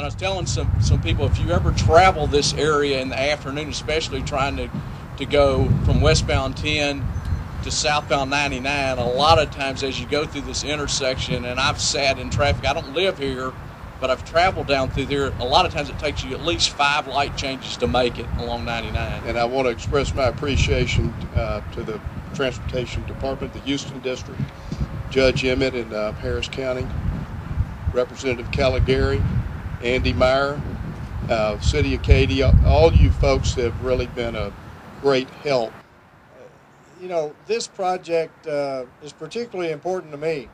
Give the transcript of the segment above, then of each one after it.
I was telling some people, if you ever travel this area in the afternoon, especially trying to go from westbound 10 to southbound 99, a lot of times as you go through this intersection, and I've sat in traffic, I don't live here, but I've traveled down through there, a lot of times it takes you at least 5 light changes to make it along 99. And I want to express my appreciation to the Transportation Department, the Houston District, Judge Emmett in Harris County, Representative Caligari, Andy Meyer, City of Katy. All you folks have really been a great help. You know, this project is particularly important to me.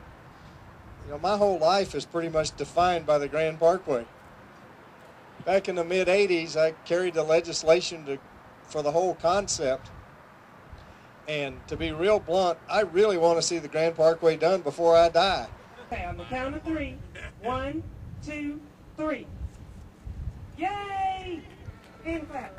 You know, my whole life is pretty much defined by the Grand Parkway. Back in the mid-'80s, I carried the legislation for the whole concept. And to be real blunt, I really want to see the Grand Parkway done before I die. Okay, on the count of 3. 1, 2, 3. Yay! And clap.